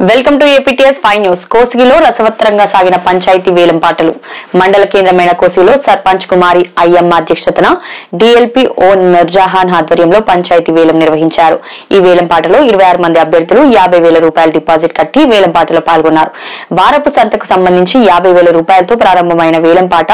Welcome to APTS 5 news. కోసిగిలో రసవత్తరంగా సాగిన పంచాయతీ వేలంపాటలు. మండల కేంద్రమైన కోసిగిలో సర్పంచ్ కుమారి అయ్యమ్మ అధ్యక్షతన డిఎల్పి ఓ నూర్జహాన్ ఆధ్వర్యంలో పంచాయతీ వేలం నిర్వహించారు. ఈ వేలంపాటలో 26 మంది అభ్యర్థులు 50,000 రూపాయల డిపాజిట్ కట్టి వేలంపాటలో పాల్గొన్నారు. వారపు సంతకు సంబంధించి 50,000 రూపాయలతో ప్రారంభమైన వేలంపాట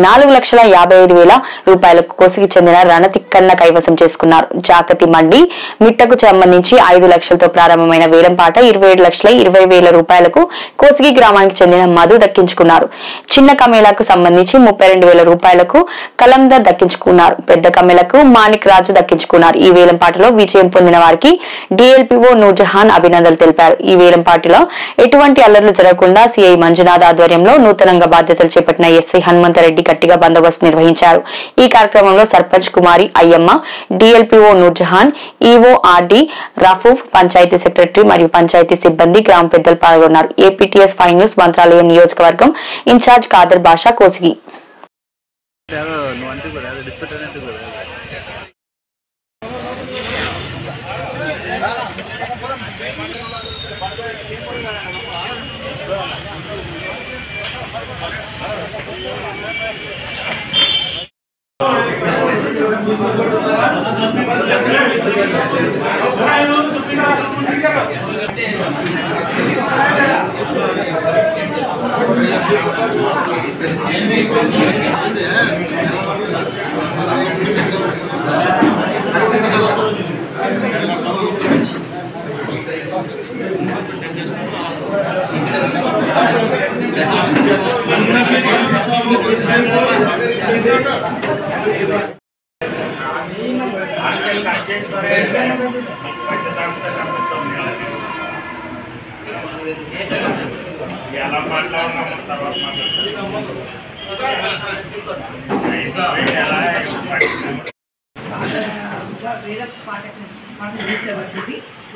4,55,000 రూపాయలకు కోసిగి చెందిన రణతిక్కన్న కైవసం చేసుకున్నారు. జాకతి మండి మిట్టకు సంబంధించి 5 లక్షలతో ప్రారంభమైన వేలంపాట 27,20,000 రూపాయలకు కోసిగి గ్రామానికి చెందిన మధు దక్కించుకున్నారు. చిన్న కమేళకు సంబంధించి 32,000 రూపాయలకు కలందర్ దక్కించుకున్నారు. పెద్ద కమేళకు మాణిక్ రాజు దక్కించుకున్నారు. ఈ వేలంపాటలో విజయం పొందిన వారికి డిఎల్పిఓ నూర్జహాన్ అభినందనలు తెలిపారు. ఈ వేలంపాటలో ఎటువంటి అల్లర్లు జరగకుండా సిఐ మంజునాథ్ ఆధ్వర్యంలో నూతనంగా బాధ్యతలు చేపట్టిన ఎస్ఐ హనుమంతరెడ్డి గట్టిగా బందోబస్తు నిర్వహించారు. ఈ కార్యక్రమంలో sarpanch Kumari Ayyamma, DLPO Noorjahan, EO RD Rafuf, panchayat secretary మరియు పంచాయతీ సిబ్బంది, గ్రామ పెద్దలు పాల్గొన్నారు. ఏపీటీఎస్ 5 న్యూస్ మంత్రాలయం నియోజకవర్గం ఇన్ఛార్జ్ కాదర్ బాషా, కోసిగి.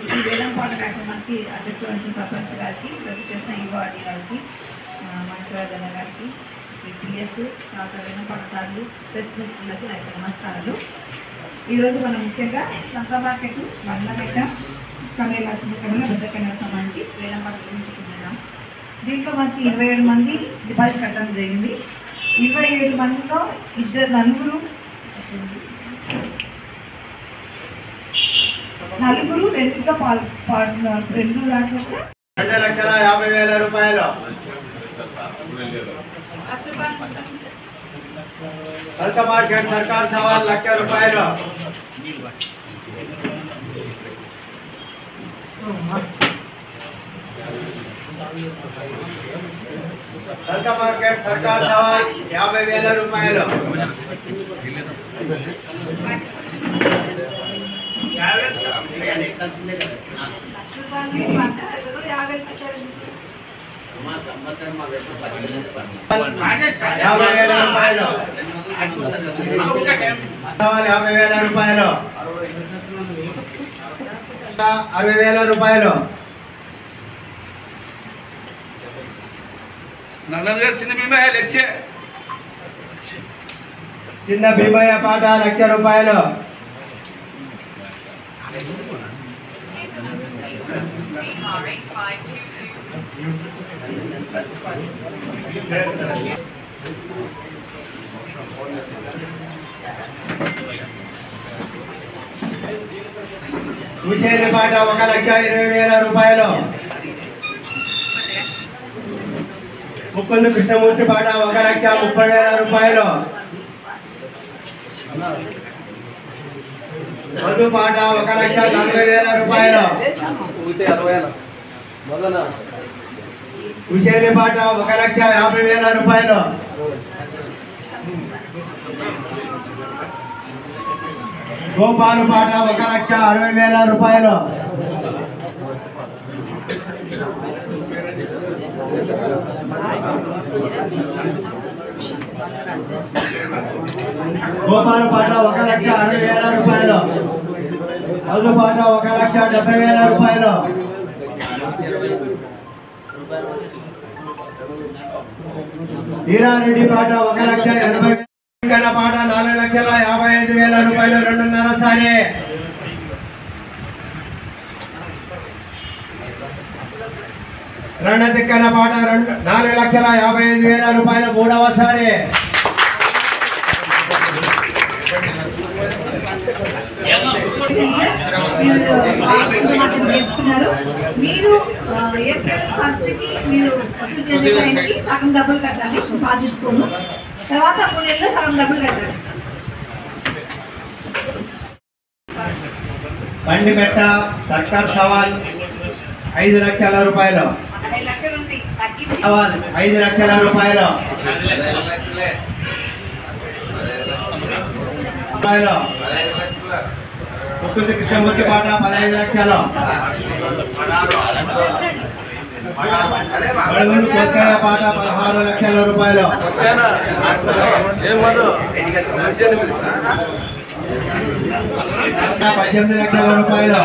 ఈ వేలంపాట కార్యక్రమానికి అధ్యక్షుడు సర్పంచ్ గారికి, ప్రతి చేసిన ఈవాడి గారికి, మంత్రాజన గారికి, పిఎస్ తర్వాత వేలంపాటదారులు, ప్రెస్ మిత్రులకి నా యొక్క నమస్కారాలు. ఈరోజు మనం ముఖ్యంగా సంత మార్కెట్, బండ్లపేట, కమేళ, చిన్న కమేళ, పెద్ద కమేళ సంబంధించి వేలంపాట గురించుకుంటున్నాం. దీంట్లో మనకి 27 మంది డిపాజిట్ కట్టడం జరిగింది. 27 మందిలో నలుగురు రెండుగా పాల్గొన్నారు. 2 దాంట్లో 2,50,000 రూపాయలు. సల్క మార్కెట్ సర్కార్ సవాల్ 1,00,000 రూపాయలు. సల్క మార్కెట్ సర్కార్ సవాల్ 50,000 రూపాయలు. చిన్న భీమయ్య పాట 1,00,000 రూపాయలు. హుషేరి పాట 1,20,000 రూపాయలు. ముకుంద కృష్ణమూర్తి పాట 1,30,000 రూపాయలు. మధు పాట 1,40,000 రూపాయలు. హుషేరి పాట 1,50,000 రూపాయలు. గోపాలు పాట 1,60,000 రూపాయలు. గోపాలు పాట 1,60,000 రూపాయలు. మధు పాట 1,70,000 రూపాయలు. హీరారెడ్డి పాట 1,80,000. పాట 4,55,000 రూపాయలు. 2.5 సారి రణ తిక్కన పాట 4,55,000 రూపాయలు మూడవసారి. నేర్చుకున్నారు. మీరు ఏప్రిల్ 1st మీరు వసూలు చేసే టైంకి సగం డబ్బులు కట్టాలి బాధ్యతను. తర్వాత 3 నెలల్లో సగం డబ్బులు కట్టాలి. బండిమెట్ట సర్కార్ సవాల్ 5 లక్షల రూపాయలు. 5 లక్షలు ఉంది తగ్గించి సవాల్ 5 లక్షల రూపాయలు. పుత్తూరు కృష్ణమూర్తి పాట 15 లక్షలు. బడుగులు కోస్కాయ పాట 16 లక్షల రూపాయలు. 18 లక్షల రూపాయలు.